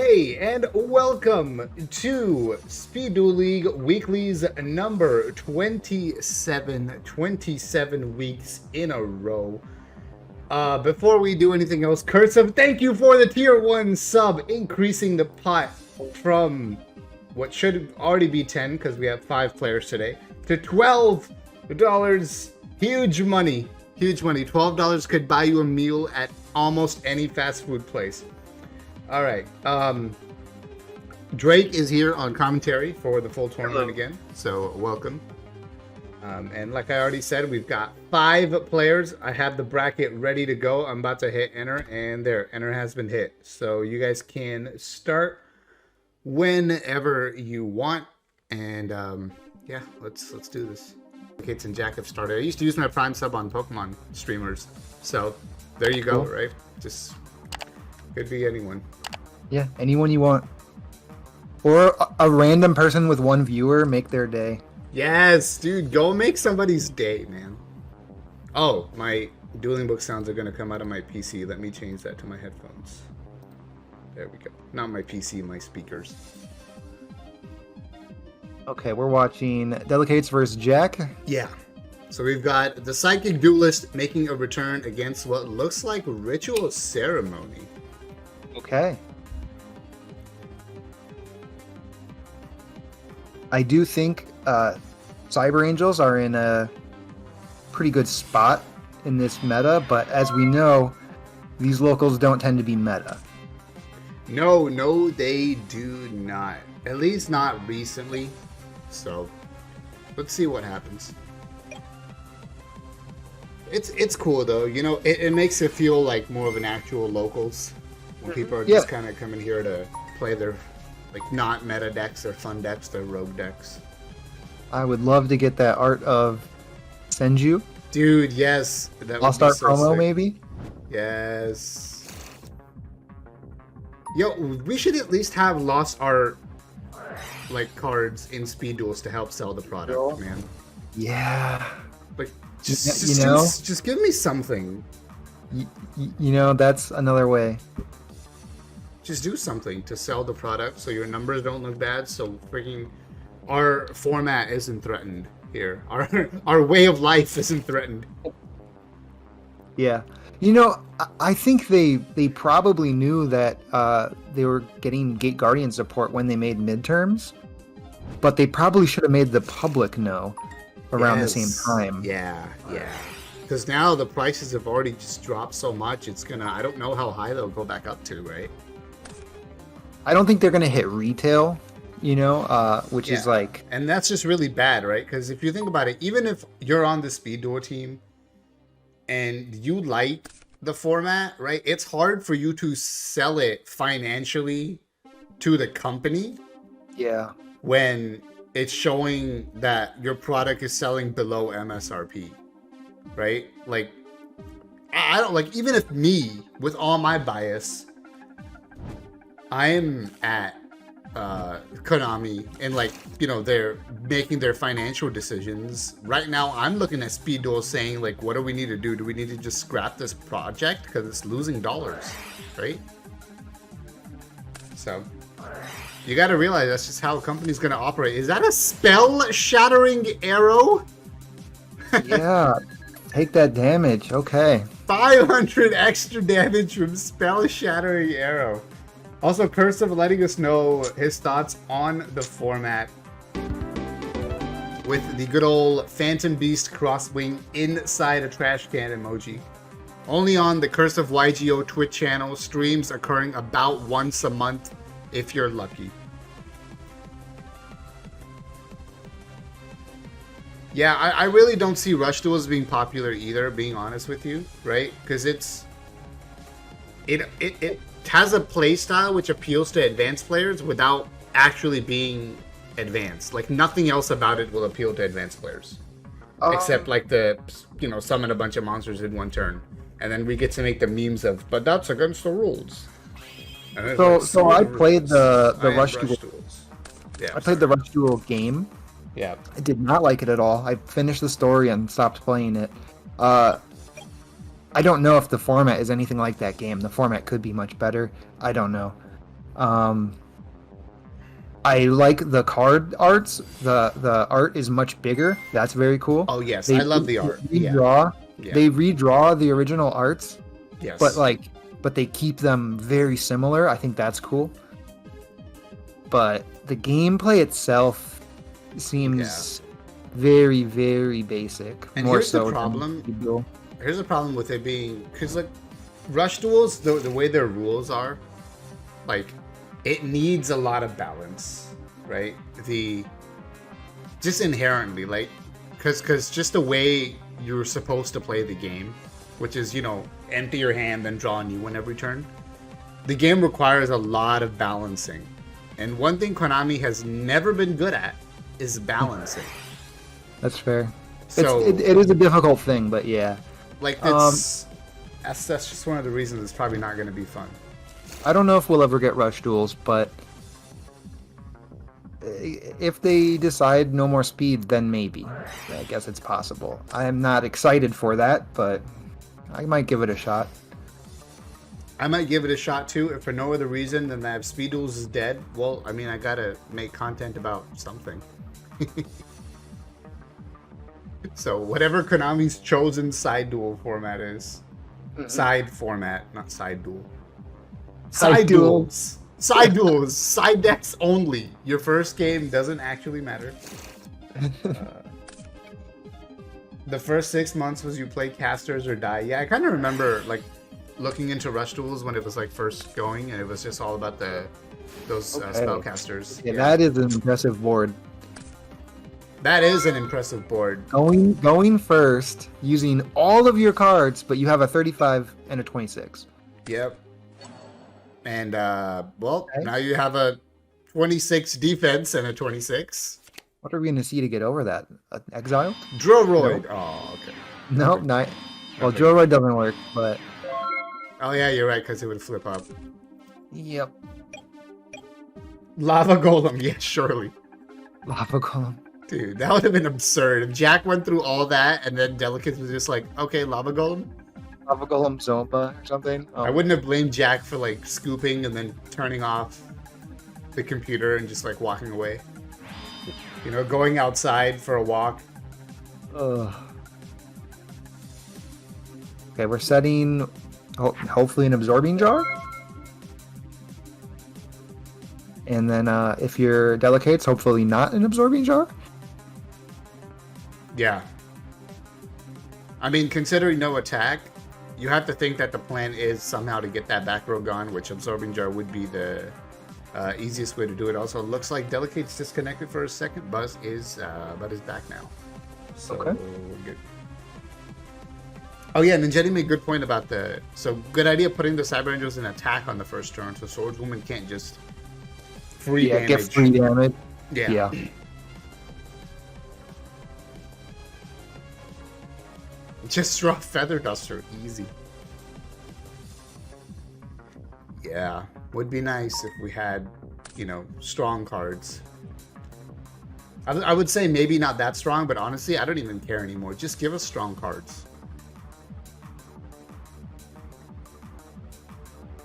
Hey, and welcome to Speed Duel League Weeklies number 27. 27 weeks in a row. Before we do anything else, Kurtz, thank you for the tier 1 sub, increasing the pot from what should already be 10, because we have 5 players today, to $12. Huge money. Huge money. $12 could buy you a meal at almost any fast food place. All right. Drake is here on commentary for the full tournament again, so welcome. And like I already said, we've got 5 players. I have the bracket ready to go. I'm about to hit enter, and there, enter has been hit. So you guys can start whenever you want. And yeah, let's do this. Kates and Jack have started. I used to use my Prime sub on Pokemon streamers, so there you go. Right? Just could be anyone. Yeah, anyone you want. Or a random person with 1 viewer, make their day. Yes, dude, go make somebody's day, man. Oh, my dueling book sounds are going to come out of my PC. Let me change that to my headphones. There we go. Not my PC, my speakers. Okay, we're watching Delicates versus Jack. Yeah. So we've got the Psychic Duelist making a return against what looks like Ritual Ceremony. Okay. I do think Cyber Angels are in a pretty good spot in this meta, but as we know, these locals don't tend to be meta. No, they do not. At least not recently. So let's see what happens. It's cool though, you know. It makes it feel like more of an actual locals when people are just kind of coming here to play their like not meta decks or fun decks, their rogue decks. I would love to get that art of Senju. Dude, yes. That Lost Art so promo, sick. maybe? Yes. Yo, we should at least have Lost Art like cards in Speed Duels to help sell the product, man. Yeah. Like, just just give me something. You know, that's another way. Just do something to sell the product so your numbers don't look bad, so freaking our format isn't threatened here. Our way of life isn't threatened. Yeah. You know, I think they probably knew that they were getting Gate Guardian support when they made midterms, but they probably should have made the public know around the same time. Yeah. Because now the prices have already just dropped so much, it's gonna, I don't know how high they'll go back up to, right? I don't think they're going to hit retail, you know, which is like... And that's just really bad, right? Because if you think about it, even if you're on the Speed Duel team and you like the format, right? It's hard for you to sell it financially to the company. Yeah. When it's showing that your product is selling below MSRP, right? Like, I don't like, even if me, with all my bias, I'm at Konami and like, you know, they're making their financial decisions. Right now, I'm looking at Speed Duel saying like, what do we need to do? Do we need to just scrap this project? Because it's losing dollars, right? So, you got to realize that's just how a company's going to operate. Is that a spell-shattering arrow? Yeah, take that damage. Okay. 500 extra damage from spell-shattering arrow. Also, Cursive letting us know his thoughts on the format with the good old Phantom Beast crosswing inside a trash can emoji. Only on the Cursive Yugioh Twitch channel, streams occurring about once a month if you're lucky. Yeah, I really don't see Rush Duels being popular either, being honest with you, right? Because it has a playstyle which appeals to advanced players without actually being advanced. Like, nothing else about it will appeal to advanced players. Except, like, summon a bunch of monsters in one turn. And then we get to make the memes of, but that's against the rules. So I played the Rush Duels. Yeah, I played the Rush Duel game. Yeah. I did not like it at all. I finished the story and stopped playing it. I don't know if the format is anything like that game. The format could be much better. I don't know. I like the card arts. The art is much bigger. That's very cool. Oh yes, I love the art. Redraw. Yeah. They redraw the original arts, Yes. but they keep them very similar. I think that's cool. But the gameplay itself seems very, very basic. And more here's so the than problem. Speed Duel. Here's the problem with it being, because like Rush Duels, the way their rules are, like it needs a lot of balance, right? Just inherently, like, because just the way you're supposed to play the game, which is, you know, empty your hand then draw a new one every turn. The game requires a lot of balancing, and one thing Konami has never been good at is balancing. That's fair. So it is a difficult thing, but yeah. like that's just one of the reasons it's probably not going to be fun. I don't know if we'll ever get Rush Duels, but if they decide no more speed, then maybe. I guess it's possible. I am not excited for that, but I might give it a shot. I might give it a shot too, if for no other reason than that if Speed Duels is dead. Well, I mean, I gotta make content about something. So whatever Konami's chosen side duel format is, side format, not side duel. Side duels. Side duels. Side decks only. Your first game doesn't actually matter. The first 6 months was you play casters or die. Yeah, I kind of remember like looking into Rush Duels when it was like first going, and it was just all about those spellcasters. Yeah, that is an impressive board. That is an impressive board. Going first, using all of your cards, but you have a 35 and a 26. Yep. And now you have a 26 defense and a 26. What are we going to see to get over that? Exile? Droroid. No. Oh, okay. Nope, not. Well, Droroid doesn't work, but. Oh yeah, you're right, because it would flip up. Yep. Lava Golem, yes, surely. Lava Golem. Dude, that would have been absurd. If Jack went through all that and then Delicates was just like, okay, Lava Golem. Lava Golem Zomba or something. I wouldn't have blamed Jack for like scooping and then turning off the computer and just like walking away. You know, going outside for a walk. Ugh. Okay, we're setting hopefully an Absorbing Jar. And then if you're Delicates, hopefully not an Absorbing Jar. Yeah. I mean, considering no attack, you have to think that the plan is somehow to get that back row gone, which Absorbing Jar would be the easiest way to do it. Also, it looks like Delicate's disconnected for a second. Buzz is back now. So, okay. Good. Oh yeah, and then Jenny made a good point about so good idea putting the Cyber Angels in attack on the first turn, so Swordswoman can't just get free damage. Yeah. Just draw Feather Duster, easy. Yeah, would be nice if we had, you know, strong cards. I would say maybe not that strong, but honestly, I don't even care anymore. Just give us strong cards.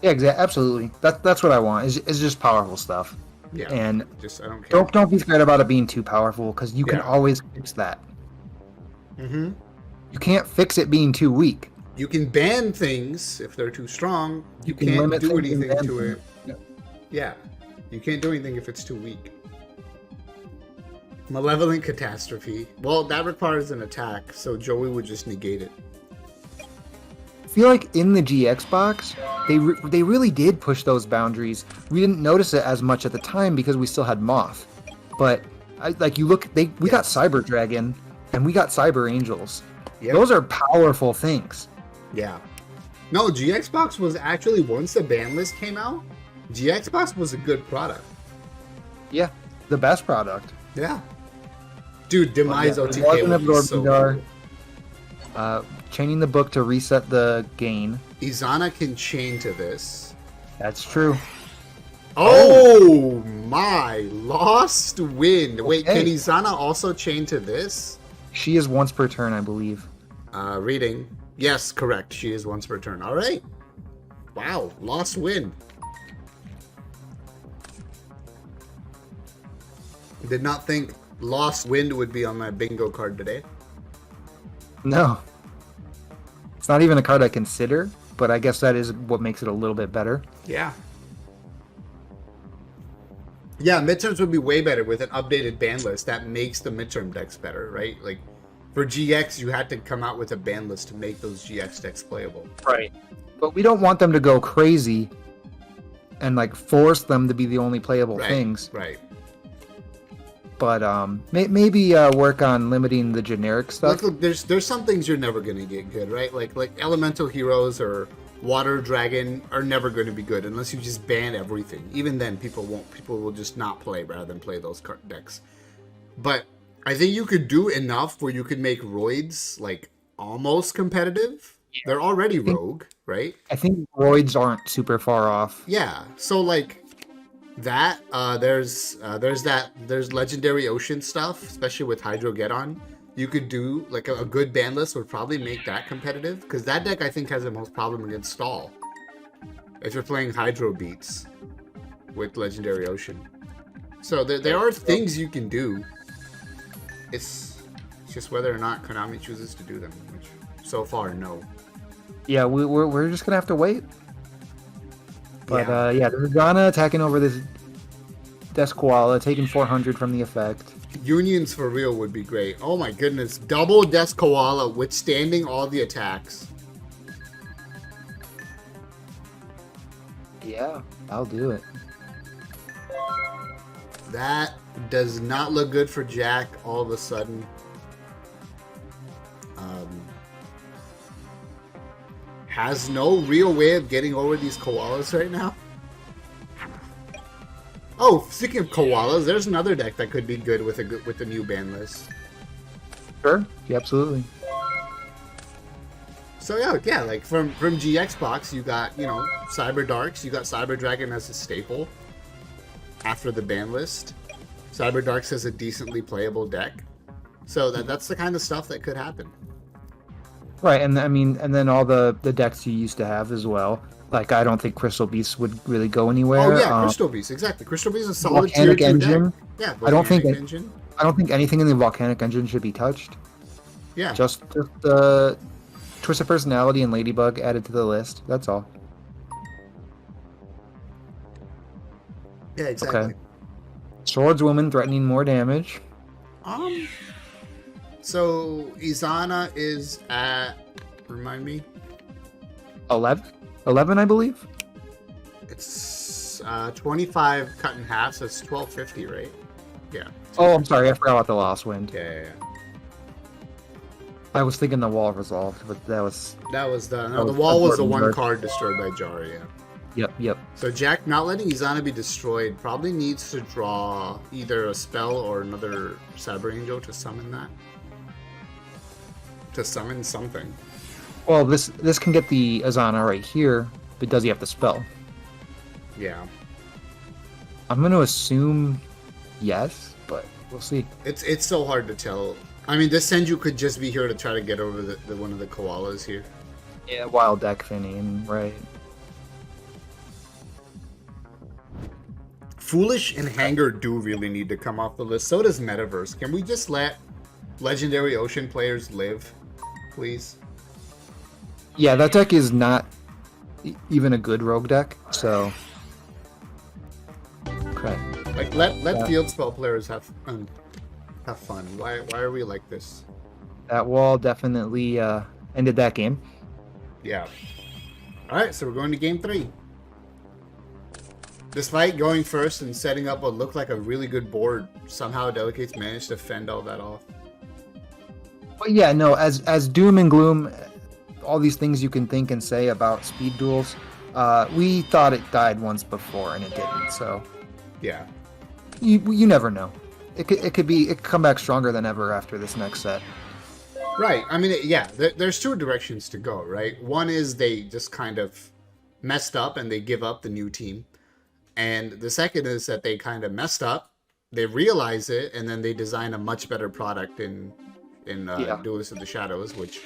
Yeah, exactly. Absolutely. That's what I want. It's just powerful stuff. Yeah. And just I don't care. Don't be scared about it being too powerful, because you can always fix that. Mm-hmm. You can't fix it being too weak. You can ban things if they're too strong. You can can't limit do things and anything to ban it. Yeah. You can't do anything if it's too weak. Malevolent Catastrophe. Well, that requires an attack, so Joey would just negate it. I feel like in the GX box, they really did push those boundaries. We didn't notice it as much at the time because we still had Moth. But we got Cyber Dragon and we got Cyber Angels. Yep. Those are powerful things. Yeah. No, GX box was actually, once the ban list came out, GX box was a good product. Yeah, the best product. Yeah. Dude, Demise OTK was so cool. Chaining the book to reset the gain. Izana can chain to this. That's true. Oh my! Lost Wind. Okay. Wait, can Izana also chain to this? She is once per turn, I believe. Reading. Yes, correct. She is once per turn. All right. Wow. Lost Wind. Did not think Lost Wind would be on my bingo card today. No. It's not even a card I consider, but I guess that is what makes it a little bit better. Yeah. Yeah, midterms would be way better with an updated ban list that makes the midterm decks better, right? Like, for GX, you had to come out with a ban list to make those GX decks playable. Right. But we don't want them to go crazy and like force them to be the only playable things. Right. But maybe work on limiting the generic stuff. Look, there's some things you're never gonna get good, right? Like elemental heroes or water dragon are never going to be good unless you just ban everything. Even then, people won't. People will just not play rather than play those card decks. But I think you could do enough where you could make Roids like almost competitive. Yeah. They're already rogue, right? I think Roids aren't super far off. Yeah. So like that, there's Legendary Ocean stuff, especially with Hydrogeddon. You could do like a good ban list would probably make that competitive because that deck I think has the most problem against stall. If you're playing Hydro Beats with Legendary Ocean, so there are things you can do. It's just whether or not Konami chooses to do them, which so far no. Yeah, we're just gonna have to wait. But yeah, there's Ghana attacking over this Desquala, taking 400 from the effect. Unions for real would be great. Oh my goodness. Double Death Koala withstanding all the attacks. Yeah, I'll do it. That does not look good for Jack all of a sudden. Has no real way of getting over these koalas right now. Oh, speaking of koalas, there's another deck that could be good with the new ban list. Sure, yeah, absolutely. So yeah, like from GX box, you got Cyber Darks, you got Cyber Dragon as a staple. After the ban list, Cyber Darks has a decently playable deck, so that's the kind of stuff that could happen. Right, and I mean, and then all the decks you used to have as well. Like, I don't think Crystal Beast would really go anywhere. Oh yeah, Crystal Beast, exactly. Crystal Beast is a solid Volcanic Engine. Deck. Yeah, I don't think anything in the Volcanic Engine should be touched. Yeah, just Twist of Personality and Ladybug added to the list. That's all. Yeah, exactly. Okay. Swordswoman threatening more damage. So Izana is at, remind me, 11, I believe. It's 25 cut in half, so it's 1250, right? Yeah. Oh, I'm sorry, I forgot about the Lost Wind. Yeah. I was thinking the wall resolved, but the wall was the one card destroyed by Jar, yeah. Yep. So Jack not letting Izana be destroyed probably needs to draw either a spell or another Cyber Angel to summon that. To summon something. Well, this can get the Izana right here, but does he have the spell? Yeah. I'm going to assume yes, but we'll see. It's so hard to tell. I mean, this Senju could just be here to try to get over the one of the koalas here. Yeah, wild deck Finny, right. Foolish and Hanger do really need to come off the list. So does Metaverse. Can we just let Legendary Ocean players live, please? Yeah, that deck is not even a good rogue deck, so... Okay. Like, let field spell players have fun. Why are we like this? That wall definitely ended that game. Yeah. Alright, so we're going to game 3. Despite going first and setting up what looked like a really good board, somehow Delicates managed to fend all that off. But yeah, no, as doom and gloom, all these things you can think and say about Speed Duels, we thought it died once before and it didn't, so... Yeah. You never know. It could come back stronger than ever after this next set. Right. I mean, yeah, there's two directions to go, right? One is they just kind of messed up and they give up the new team. And the second is that they kind of messed up, they realize it, and then they design a much better product in Duelist of the Shadows, which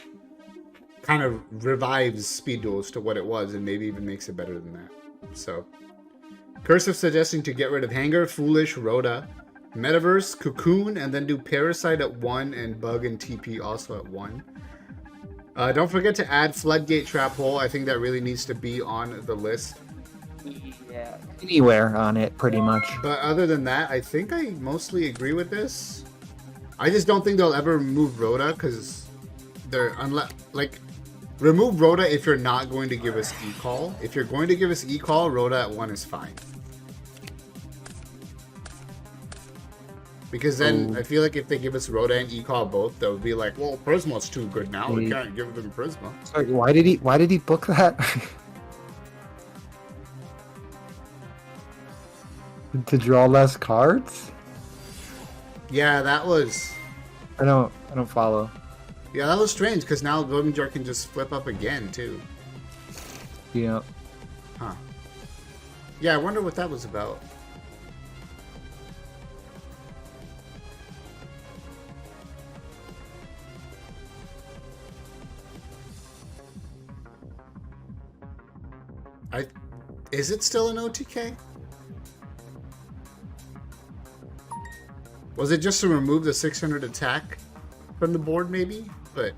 kind of revives Speed Duels to what it was and maybe even makes it better than that. So, Cursive suggesting to get rid of Hanger, Foolish, Rhoda, Metaverse, Cocoon, and then do Parasite at 1 and Bug and TP also at 1. Don't forget to add Floodgate Trap Hole. I think that really needs to be on the list. Yeah, anywhere on it, pretty much. But other than that, I think I mostly agree with this. I just don't think they'll ever remove Rhoda because they're remove Rhoda if you're not going to give us E-Call. If you're going to give us E-Call, Rhoda at 1 is fine. Because then I feel like if they give us Rhoda and E-Call both, they'll be like, well, Prisma's too good now. We can't give them Prisma. Sorry, why did he book that? To draw less cards? Yeah, that was... I don't follow. Yeah, that was strange because now Golden Jar can just flip up again too. Yeah. Huh. Yeah, I wonder what that was about. Is it still an OTK? Was it just to remove the 600 attack from the board, maybe? But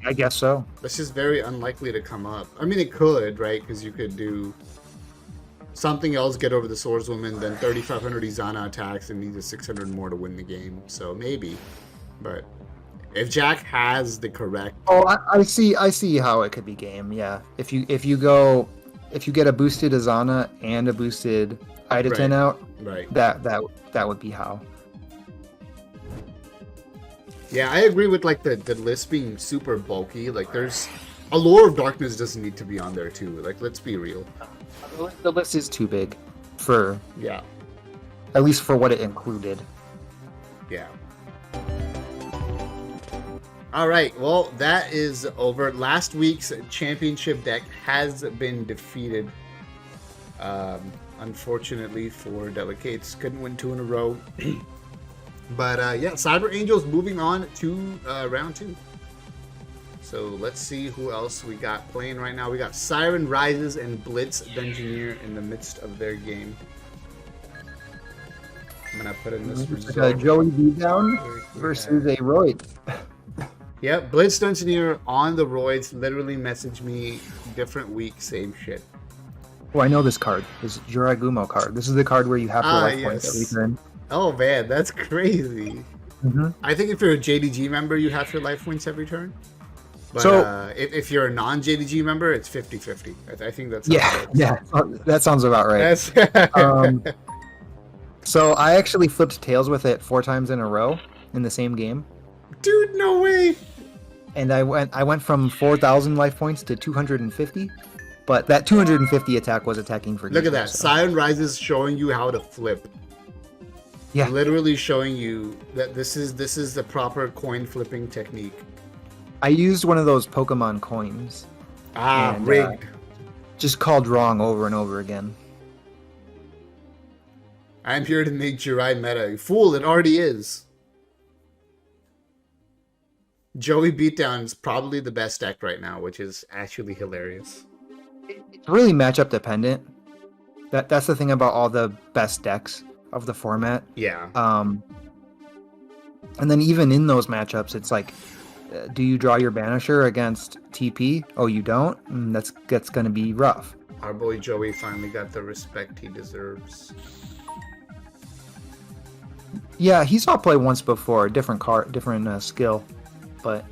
I guess so. that's just very unlikely to come up. I mean, it could, right? Because you could do something else, get over the Swordswoman, then 3,500 Izana attacks and needs a 600 more to win the game. So maybe. But if Jack has the correct... Oh, I see how it could be game, yeah. If you get a boosted Izana and a boosted Idaten out, right. that would be how. Yeah, I agree with like the list being super bulky. Like there's Allure of Darkness doesn't need to be on there too. Like let's be real. The list is too big for yeah. At least for what it included. Yeah. All right, well, that is over. Last week's championship deck has been defeated. Unfortunately for Delicates, couldn't win 2 in a row. But yeah, Cyber Angels moving on to round 2. So let's see who else we got playing right now. We got Siren Rises and Blitz Dungeoneer in the midst of their game. I'm gonna put in this result. Joey Beatdown versus a Royd. Yep, Blitz Dungeoneer on the roids literally messaged me different week, same shit. Oh, I know this card. This is Juragumo card. This is the card where you have to life points every turn. Oh man, that's crazy. Mm-hmm. I think if you're a JDG member, you have your life points every turn. But so, if you're a non-JDG member, it's 50-50. I think that's yeah, that sounds about right. So I actually flipped tails with it 4 times in a row in the same game. Dude, no way. And I went from 4,000 life points to 250, but that 250 attack was attacking for. Look at that! So. Siren Rises showing you how to flip. Yeah, literally showing you that this is the proper coin flipping technique. I used one of those Pokemon coins. And, rigged. Just called wrong over and over again. I'm here to make Jirai meta. Fool, it already is. Joey Beatdown is probably the best deck right now, which is actually hilarious. It's really matchup dependent. That's the thing about all the best decks of the format. Yeah. And then even in those matchups, it's like, do you draw your Banisher against TP? Oh, you don't? That's going to be rough. Our boy Joey finally got the respect he deserves. Yeah, he saw play once before, different card, different skill, but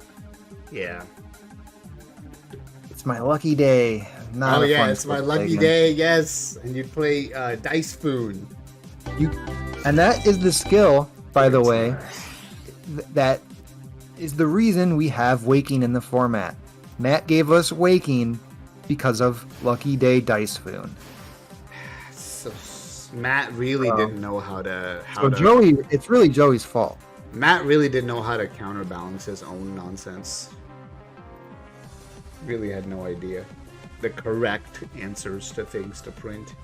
yeah, it's my lucky day. Not it's my lucky day. Yes, and you play Dice Spoon. And that is the skill, by the way, that is the reason we have Waking in the format. Matt gave us Waking because of Lucky Day Dice Spoon. So Matt really didn't know how to. Joey, it's really Joey's fault. Matt really didn't know how to counterbalance his own nonsense. Really had no idea the correct answers to things to print.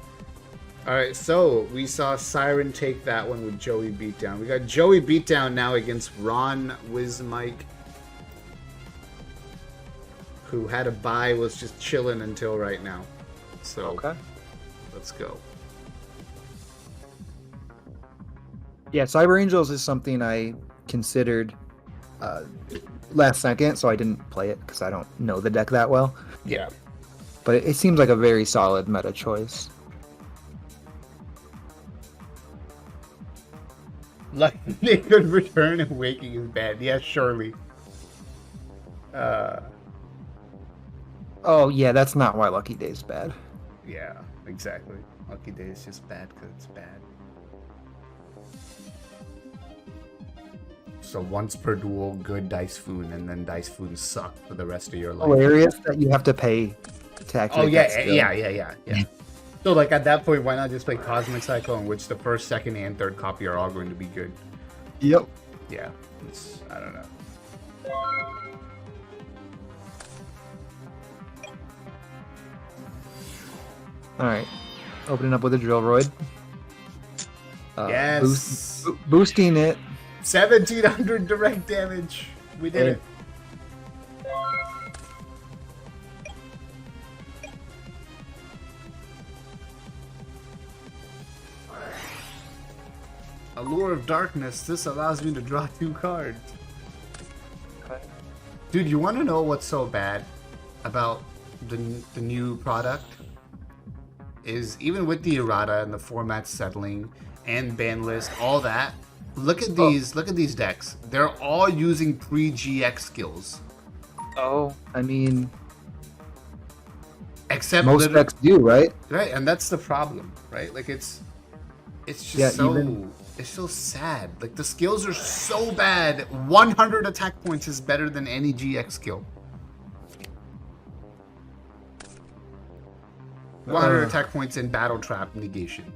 Alright, so we saw Siren take that one with Joey Beatdown. We got Joey Beatdown now against Ron Wizmike, who had a bye, was just chilling until right now. So, okay. Let's go. Yeah, Cyber Angels is something I considered uh, last second, so I didn't play it because I don't know the deck that well. Yeah. But it seems like a very solid meta choice. Like they could return and waking is bad. Yeah, surely. Oh yeah, that's not why Lucky Day's bad. Yeah, exactly. Lucky Day is just bad because it's bad. So once per duel, good Dice Foon, and then Dice Foon suck for the rest of your life. Hilarious that you have to pay to activate Oh yeah, that skill. yeah. So like at that point, why not just play Cosmic Cycle, in which the first, second, and third copy are all going to be good? Yep. Yeah, I don't know. All right, opening up with a Drillroid. Yes, boosting it. 1700 direct damage. We did it. Allure of Darkness. This allows me to draw 2 cards. Dude, you want to know what's so bad about the new product? Is even with the errata and the format settling and ban list, all that. Look at these. Look at these decks. They're all using pre-GX skills. Oh, I mean, Except most decks do, right? right, and that's the problem, right? Like it's just Yeah, it's so sad. Like the skills are so bad. 100 attack points is better than any GX skill. 100 attack points in Battle Trap negation.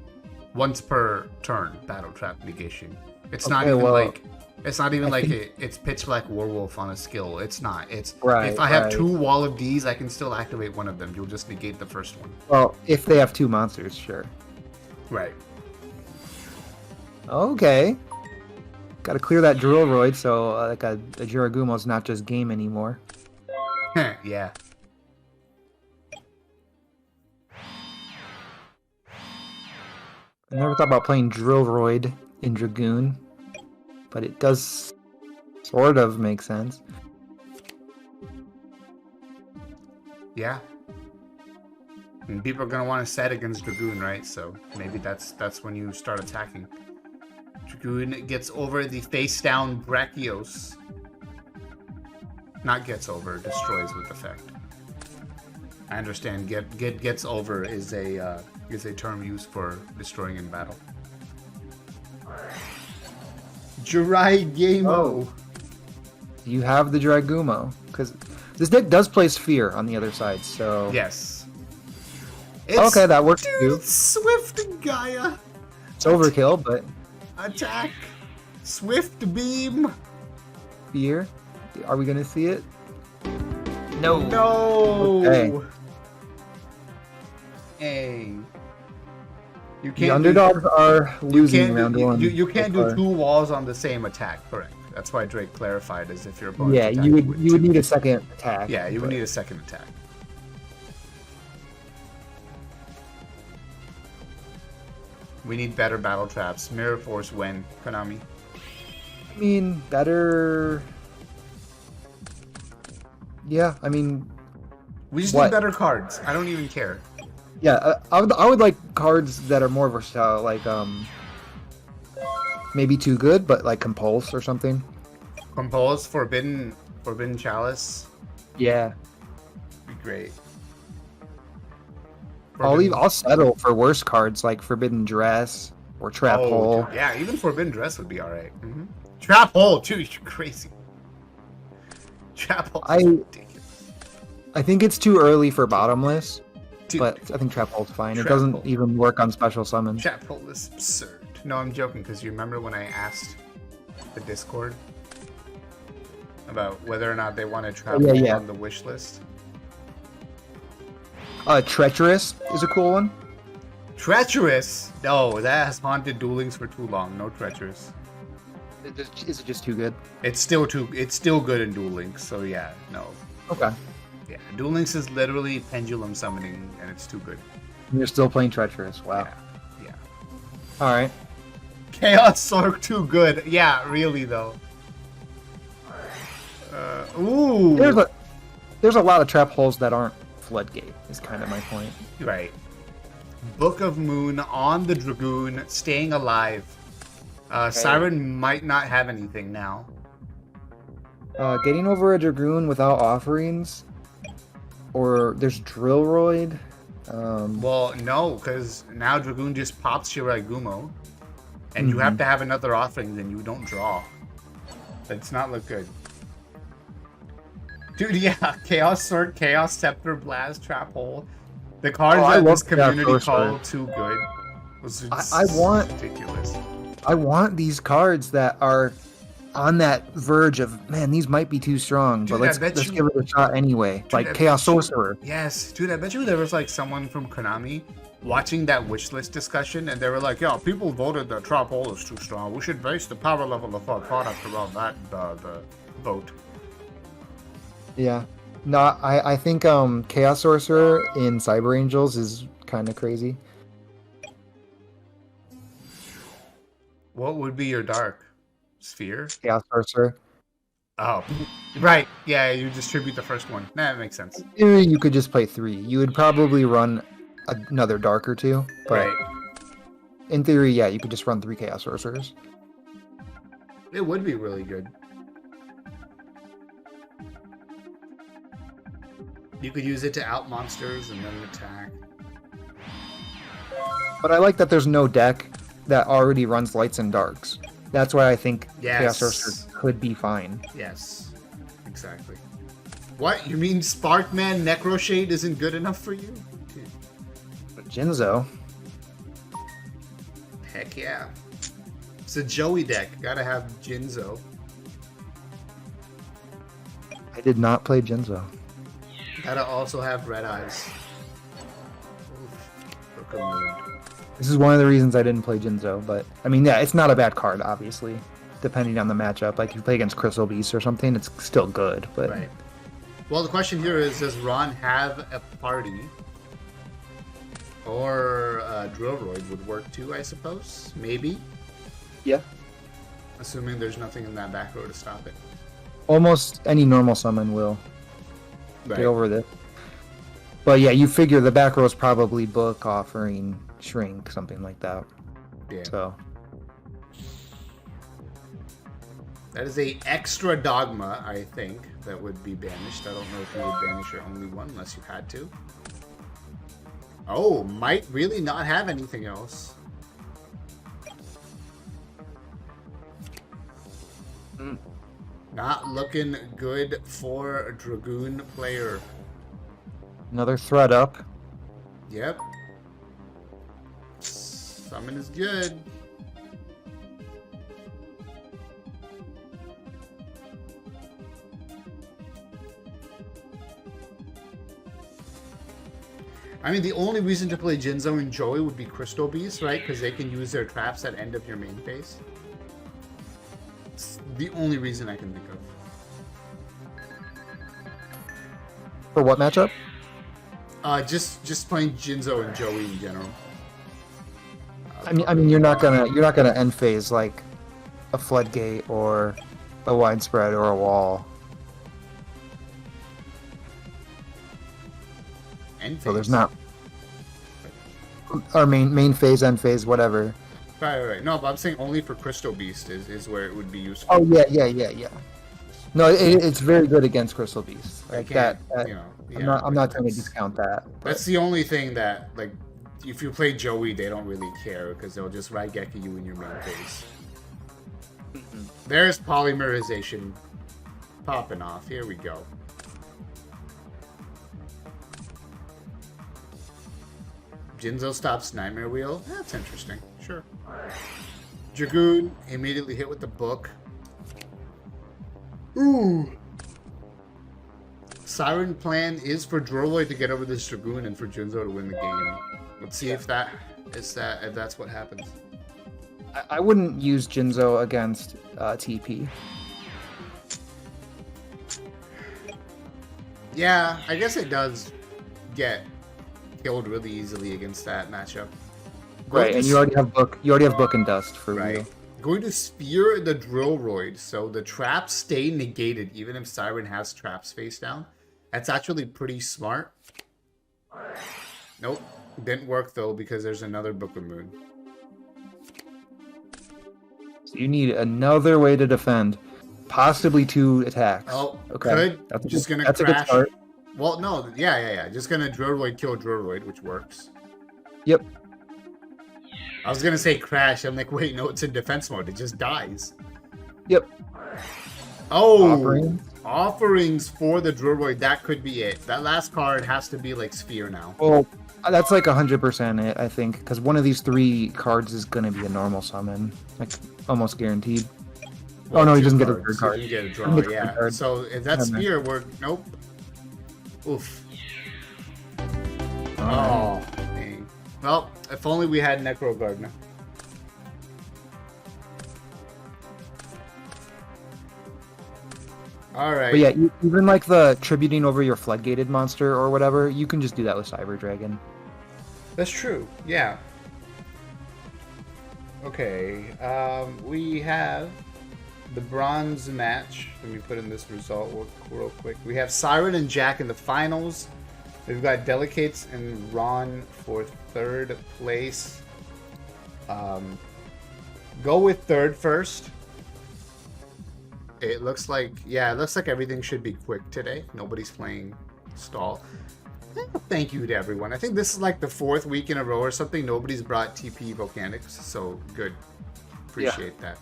Once per turn, Battle Trap negation. It's not even like it's Pitch Black Werewolf on a skill. It's not. It's Right, if I have right. 2 Wall of D's, I can still activate one of them. You'll just negate the first one. Well, if they have 2 monsters, sure. Right. Okay. Got to clear that Drillroid so like a Jiragumo's not just game anymore. Yeah. I never thought about playing Drillroid in Dragoon, but it does sort of make sense. Yeah. And people are gonna want to set against Dragoon, right? So maybe that's when you start attacking. Dragoon gets over the face down Brachios. Not gets over, destroys with effect. I understand. Gets over is a term used for destroying in battle. Jirai Gameo. Oh. You have the Dragumo, because this deck does play Sphere on the other side, so... Yes. Okay, that works dude, too. Swift Gaia. It's overkill, but Attack. Swift Beam. Sphere? Are we gonna see it? No. No. Okay. Hey. You The underdogs are losing round one. You can't so do 2 walls on the same attack, correct? That's why Drake clarified as if your opponent. Yeah, you would need a second attack. Yeah, you would need a second attack. We need better battle traps. Mirror Force when, Konami? I mean, better... Yeah, I mean... We just need better cards. I don't even care. Yeah, I would like cards that are more versatile, like, maybe Too Good, but like Compulse or something. Compulse, Forbidden Chalice. Yeah. Be great. I'll settle for worse cards like Forbidden Dress or Trap Hole. Yeah, even Forbidden Dress would be alright. Mm-hmm. Trap Hole, too. You're crazy. Trap Hole is ridiculous. I think it's too early for Bottomless, Dude, but I think Trap Hole's fine. It Trap doesn't Hole. even work on special summons. Trap Hole is absurd. No, I'm joking, because you remember when I asked the Discord about whether or not they wanted Trap Hole on the wish list? Treacherous is a cool one. Treacherous? No, that has haunted Duel Links for too long. No Treacherous. Is it just too good? It's still good in Duel Links, so yeah, no. Okay. Yeah, Duel Links is literally pendulum summoning, and it's too good. And you're still playing Treacherous. Wow. Yeah. All right. Chaos Sork too good. Yeah, really though. Ooh. There's a lot of trap holes that aren't floodgate. Is kind of my point. Right. Book of Moon on the Dragoon, staying alive. Siren might not have anything now. Getting over a Dragoon without offerings, or there's Drillroid. Well, no, because now Dragoon just pops Shiraigumo, and you have to have another offering, then you don't draw. That's not look good. Dude, yeah, Chaos Sword, Chaos Scepter, Blast, Trap Hole. The cards that this community called too good was I want ridiculous. I want these cards that are on that verge of, man, these might be too strong, dude, but let's give it a shot anyway. Dude, like Chaos Sorcerer. Yes, dude, I bet you there was like someone from Konami watching that wishlist discussion, and they were like, "Yeah, people voted that Trap Hole is too strong. We should base the power level of our product around that the vote." Yeah, no, I think Chaos Sorcerer in Cyber Angels is kind of crazy. What would be your dark? Sphere? Chaos Sorcerer. Oh, right. Yeah, you distribute the first one. Nah, that makes sense. You could just play 3. You would probably run another dark or 2. But right. In theory, yeah, you could just run 3 Chaos Sorcerers. It would be really good. You could use it to out monsters and then attack. But I like that there's no deck that already runs lights and darks. That's why I think Chaos Sorcerer could be fine. Yes, exactly. What? You mean Sparkman Necroshade isn't good enough for you? Dude. But Jinzo. Heck yeah. It's a Joey deck. Gotta have Jinzo. I did not play Jinzo. Gotta also have Red Eyes. This is one of the reasons I didn't play Jinzo, but I mean, yeah, it's not a bad card, obviously, depending on the matchup. Like if you play against Crystal Beast or something, it's still good. But right. Well, the question here is: does Ron have a party, or Drillroid would work too? I suppose, maybe. Yeah. Assuming there's nothing in that back row to stop it. Almost any normal summon will get over this. But yeah, you figure the back row is probably Book, Offering, Shrink, something like that. Yeah. So that is a extra Dogma, I think, that would be banished. I don't know if you would banish your only one unless you had to. Oh, might really not have anything else. Not looking good for a Dragoon player. Another threat up. Yep. Summon is good. I mean, the only reason to play Jinzo and Joey would be Crystal Beast, right? Because they can use their traps at end of your main phase. It's the only reason I can think of. For what matchup? Just playing Jinzo and Joey in general. I mean, you're not gonna end phase like a floodgate or a widespread or a wall. End phase. So there's not. Or main phase, end phase, whatever. Right. No, but I'm saying only for Crystal Beast is where it would be useful. Oh yeah. No, it's very good against Crystal Beast. Like that. You know, yeah, I'm not going to discount that. That's the only thing that, like, if you play Joey, they don't really care because they'll just Raigeki you in your main phase. There's polymerization popping off. Here we go. Jinzo stops Nightmare Wheel. That's interesting. Sure. Dragoon immediately hit with the book. Ooh. Siren plan is for Droloy to get over this Dragoon and for Jinzo to win the game. Let's see if that's what happens. I wouldn't use Jinzo against TP. Yeah, I guess it does get killed really easily against that matchup. Right, and you already have book and dust for Right. real. Going to Sphere the Drillroid, so the traps stay negated even if Siren has traps face down. That's actually pretty smart. Nope. Didn't work though because there's another Book of Moon. So you need another way to defend. Possibly 2 attacks. Oh, okay. could. That's Just gonna a good crash. start. Well, no, yeah. Just gonna Drillroid kill Drillroid, which works. Yep. I was gonna say crash. I'm like, wait, no, it's in defense mode. It just dies. Yep. Oh, offerings for the Drillroid. That could be it. That last card has to be like Sphere now. Well, that's like 100% it, I think, because one of these 3 cards is going to be a normal summon, like almost guaranteed. Well, oh no, he 2 doesn't get a cards. third He card. doesn't get a He draw. gets a Yeah. card. So if that's Never mind. Sphere, we're nope. Oof. Alright. Oh, dang. Well, if only we had Necro Gardener. Alright. But yeah, even like the tributing over your floodgated monster or whatever, you can just do that with Cyber Dragon. That's true. Yeah. Okay. We have the bronze match. Let me put in this result real quick. We have Siren and Jack in the finals. We've got Delicates and Ron for third place. Go with third first. It looks like, yeah, it looks like everything should be quick today. Nobody's playing stall. Thank you to everyone. I think this is like the 4th week in a row or something. Nobody's brought TP Volcanics, so good. Appreciate that.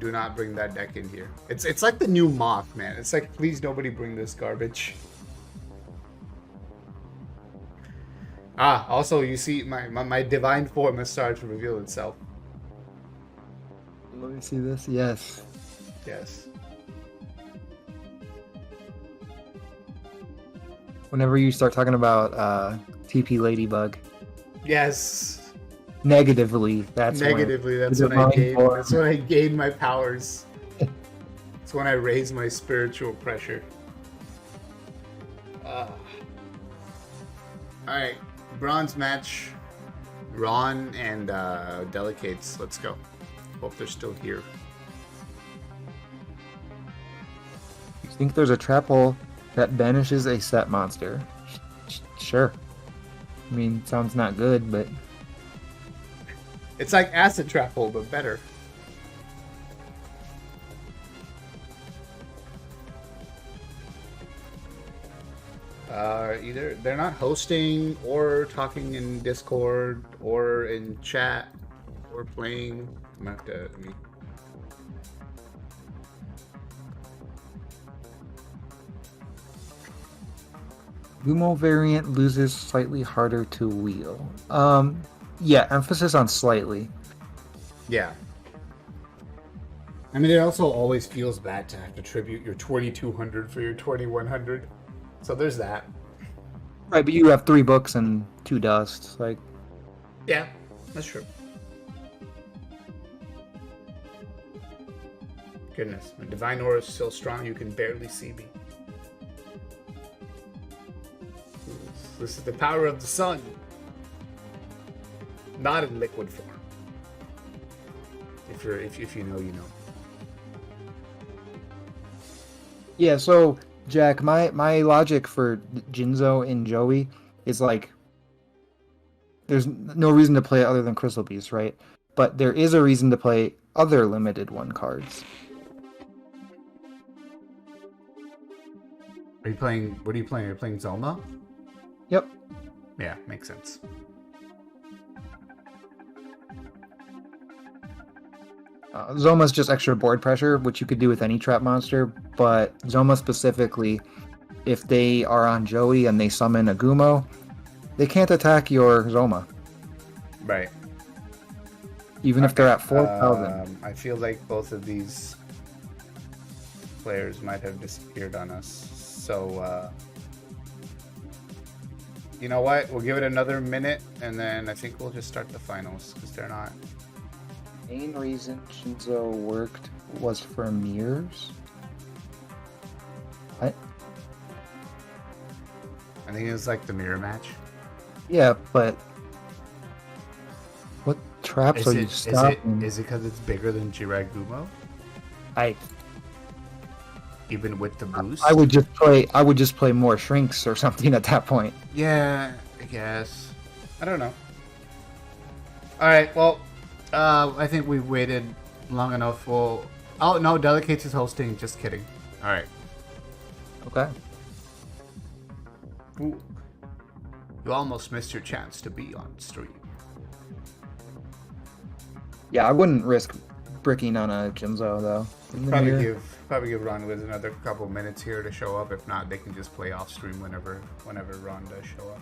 Do not bring that deck in here. It's like the new Moth, man. It's like, please nobody bring this garbage. Ah, also you see my divine form has started to reveal itself. Let me see this. Yes. Yes. Whenever you start talking about TP Ladybug, Yes. negatively, that's Negatively, when that's the when I divine gain. form- That's when I gain my powers. That's when I raise my spiritual pressure. All right, bronze match. Ron and Delicates. Let's go. Hope they're still here. You think there's a trap hole that banishes a set monster? Sure. I mean, sounds not good, but It's like Acid Trap Hole, but better. Either they're not hosting or talking in Discord or in chat or playing. I'm gonna have to. Let me... Gumo variant loses slightly harder to wheel. Yeah, emphasis on slightly. Yeah. I mean, it also always feels bad to have to tribute your 2200 for your 2100. So there's that. Right, but you have 3 books and 2 dusts. Like, Yeah, that's true. Goodness, my divine aura is so strong you can barely see me. This is the power of the sun. Not in liquid form. If you know, you know. yeah, so Jack, my logic for Jinzo and Joey is like, there's no reason to play other than Crystal Beast, right? But there is a reason to play other limited 1 cards. Are you playing? What are you playing? Are you playing Zelda? Yep. Yeah, makes sense. Zoma's just extra board pressure, which you could do with any trap monster, but Zoma specifically, if they are on Joey and they summon a Gumo, they can't attack your Zoma, Right. even if they're at 4,000. I feel like both of these players might have disappeared on us. So, you know what? We'll give it another minute, and then I think we'll just start the finals, because they're not... Main reason Shinzo worked was for mirrors. I think it was like the mirror match. Yeah, but What traps are you stopping? Is it because it's bigger than Jiragumo? I Even with the boost? I would just play more shrinks or something at that point. Yeah, I guess. I don't know. Alright, well, I think we've waited long enough. Oh no, Delicates is hosting. Just kidding. Alright. Okay. Ooh. You almost missed your chance to be on stream. Yeah, I wouldn't risk bricking on a Jinzo though. Probably give Ron Wiz another couple minutes here to show up. If not, they can just play off stream whenever Ron does show up.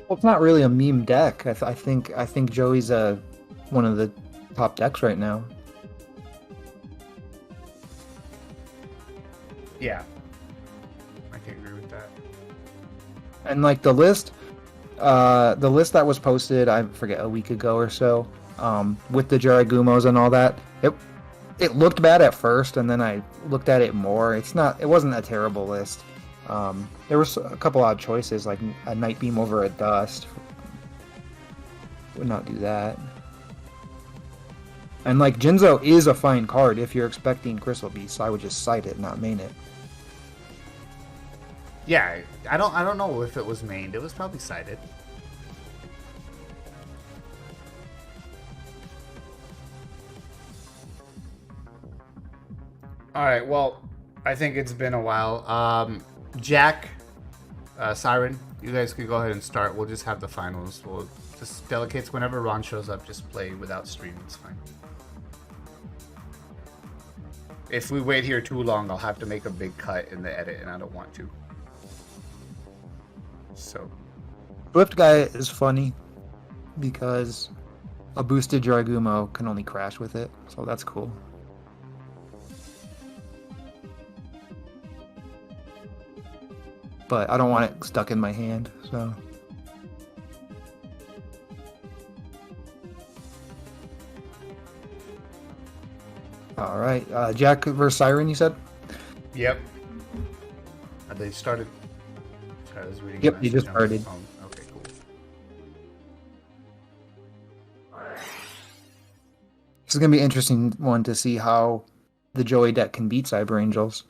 Well, it's not really a meme deck. I think Joey's one of the top decks right now. Yeah, I can agree with that. And like the list that was posted, I forget, a week ago or so, with the Jiragumos and all that, it looked bad at first, and then I looked at it more. It wasn't a terrible list. There was a couple odd choices, like a Night Beam over a Dust. Would not do that. And like Jinzo is a fine card if you're expecting Crystal Beast, so I would just cite it, not main it. Yeah, I don't know if it was mained. It was probably cited. All right. Well, I think it's been a while. Jack, Siren, you guys can go ahead and start. We'll just have the finals. We'll just Delicates whenever Ron shows up. Just play without stream. It's fine. If we wait here too long, I'll have to make a big cut in the edit, and I don't want to. So, Swift guy is funny because a boosted Jiragumo can only crash with it, so that's cool. But I don't want it stuck in my hand, so. All right, Jack versus Siren, you said? Yep. They started. Sorry, I was reading. Yep, you just started. Okay, cool. This is gonna be an interesting one to see how the Joey deck can beat Cyber Angels.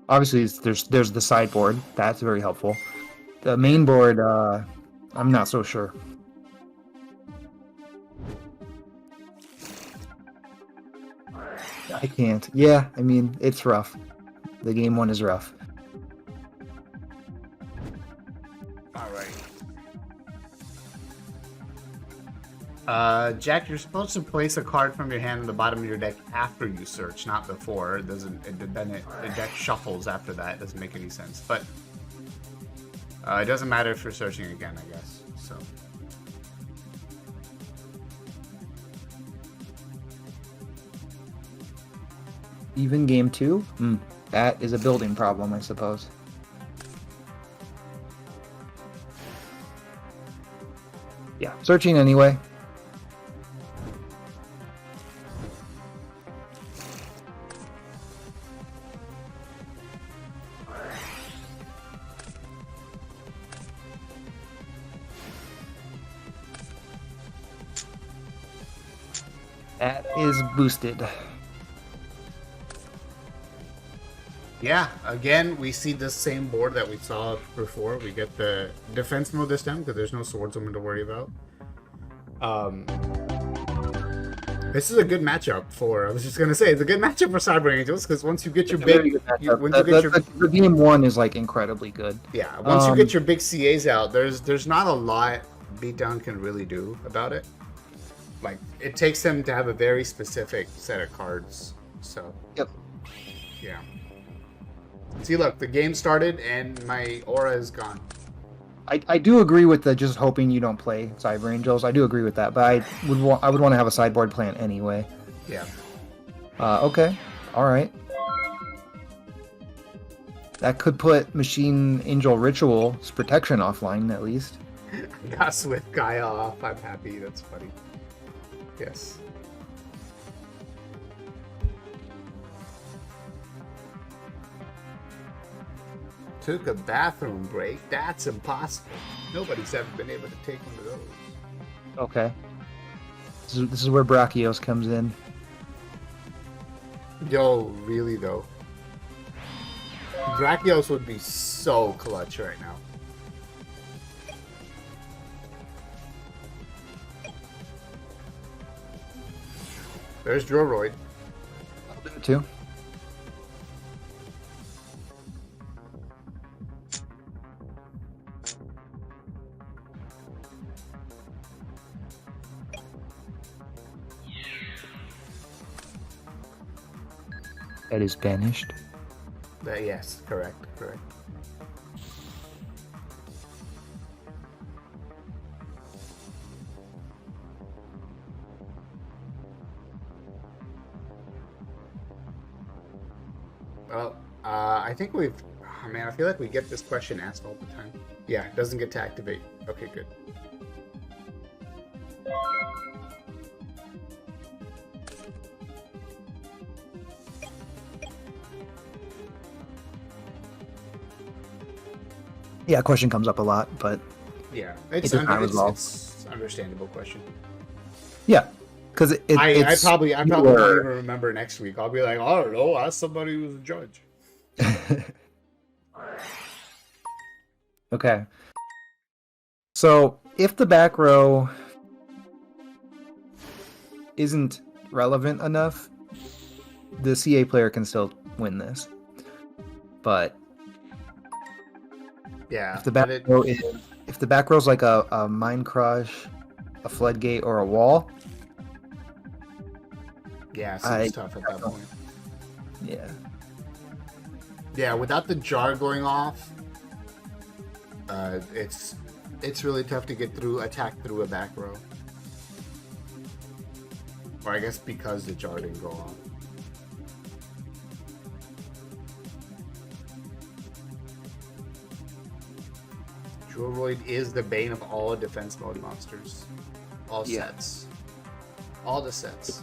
Obviously, there's the sideboard. That's very helpful. The main board, I'm not so sure. I can't. Yeah, I mean, it's rough. The game one is rough. Alright. Jack, you're supposed to place a card from your hand in the bottom of your deck after you search, not before. It doesn't. The deck shuffles after that. It doesn't make any sense. But it doesn't matter if you're searching again, I guess. So. Even game two? That is a building problem, I suppose. Yeah, searching anyway. That is boosted. Yeah, again, we see the same board that we saw before. We get the defense mode this time because there's no swordswoman to worry about. This is a good matchup for. I was just gonna say it's a good matchup for Cyber Angels because once you get your big, the game one is like incredibly good. Yeah, once you get your big CAs out, there's not a lot Beatdown can really do about it. Like it takes them to have a very specific set of cards. So. Yep. Yeah. See, look, the game started and my aura is gone. I do agree with the just hoping you don't play Cyber Angels. I do agree with that, but I would want to have a sideboard plan anyway. Yeah. Okay. All right. That could put Machine Angel Ritual's protection offline at least. I got Swift guy off. I'm happy. That's funny. Yes. Took a bathroom break. That's impossible. Nobody's ever been able to take one of those. Okay. This is where Brachios comes in. Yo, really though. Brachios would be so clutch right now. There's Droroid. I'll do it too. That is banished. Yes, correct. Well, I think we've... Oh, man, I feel like we get this question asked all the time. Yeah, it doesn't get to activate. Okay, good. Yeah, question comes up a lot, but Yeah, it's understandable question. yeah, because I probably won't even remember next week. I'll be like, I don't know, ask somebody who's a judge. Okay. So if the back row isn't relevant enough, the CA player can still win this. But yeah, if the back row is like a Mind Crush, a Floodgate, or a Wall, yeah, it's tough at that point. Yeah. Yeah, without the jar going off, it's really tough to attack through a back row. Or I guess because the jar didn't go off. Droroid is the bane of all defense mode monsters. All sets. All the sets.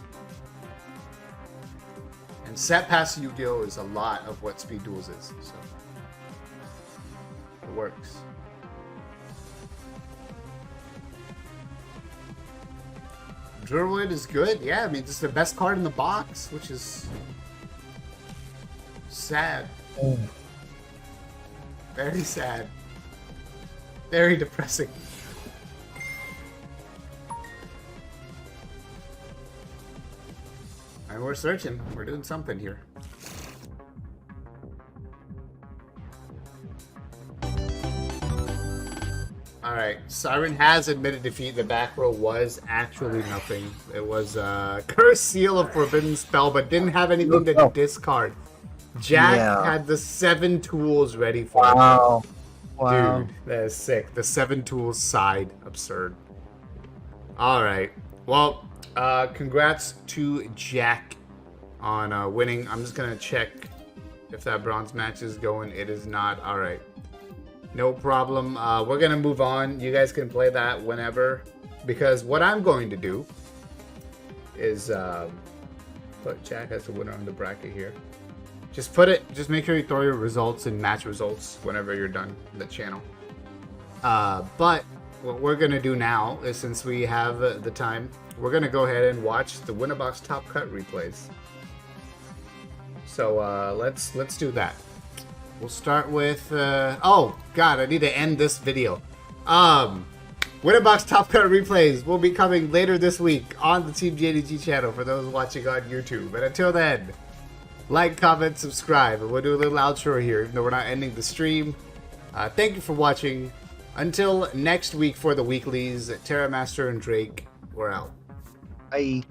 And set past Yugioh is a lot of what Speed Duels is, so it works. Droroid is good, yeah, I mean, this is the best card in the box, which is sad. Oh. Very sad. Very depressing. And we're searching. We're doing something here. Alright, Siren has admitted defeat. The back row was actually nothing. It was a Curse Seal of Forbidden Spell, but didn't have anything to discard. Jack had the 7 tools ready for him. Wow. Dude, that is sick. The 7 tools side. Absurd. Alright. Well, congrats to Jack on winning. I'm just going to check if that bronze match is going. It is not. Alright. No problem. We're going to move on. You guys can play that whenever. Because what I'm going to do is put Jack as the winner on the bracket here. Just make sure you throw your results and match results whenever you're done the channel. But what we're going to do now is, since we have the time, we're going to go ahead and watch the Winterbox Top Cut replays. So let's do that. We'll start with... oh, God, I need to end this video. Winterbox Top Cut replays will be coming later this week on the Team JDG channel for those watching on YouTube. And until then... like, comment, subscribe, and we'll do a little outro here, even though we're not ending the stream. Thank you for watching. Until next week for the weeklies, Terra Master and Drake, we're out. Bye.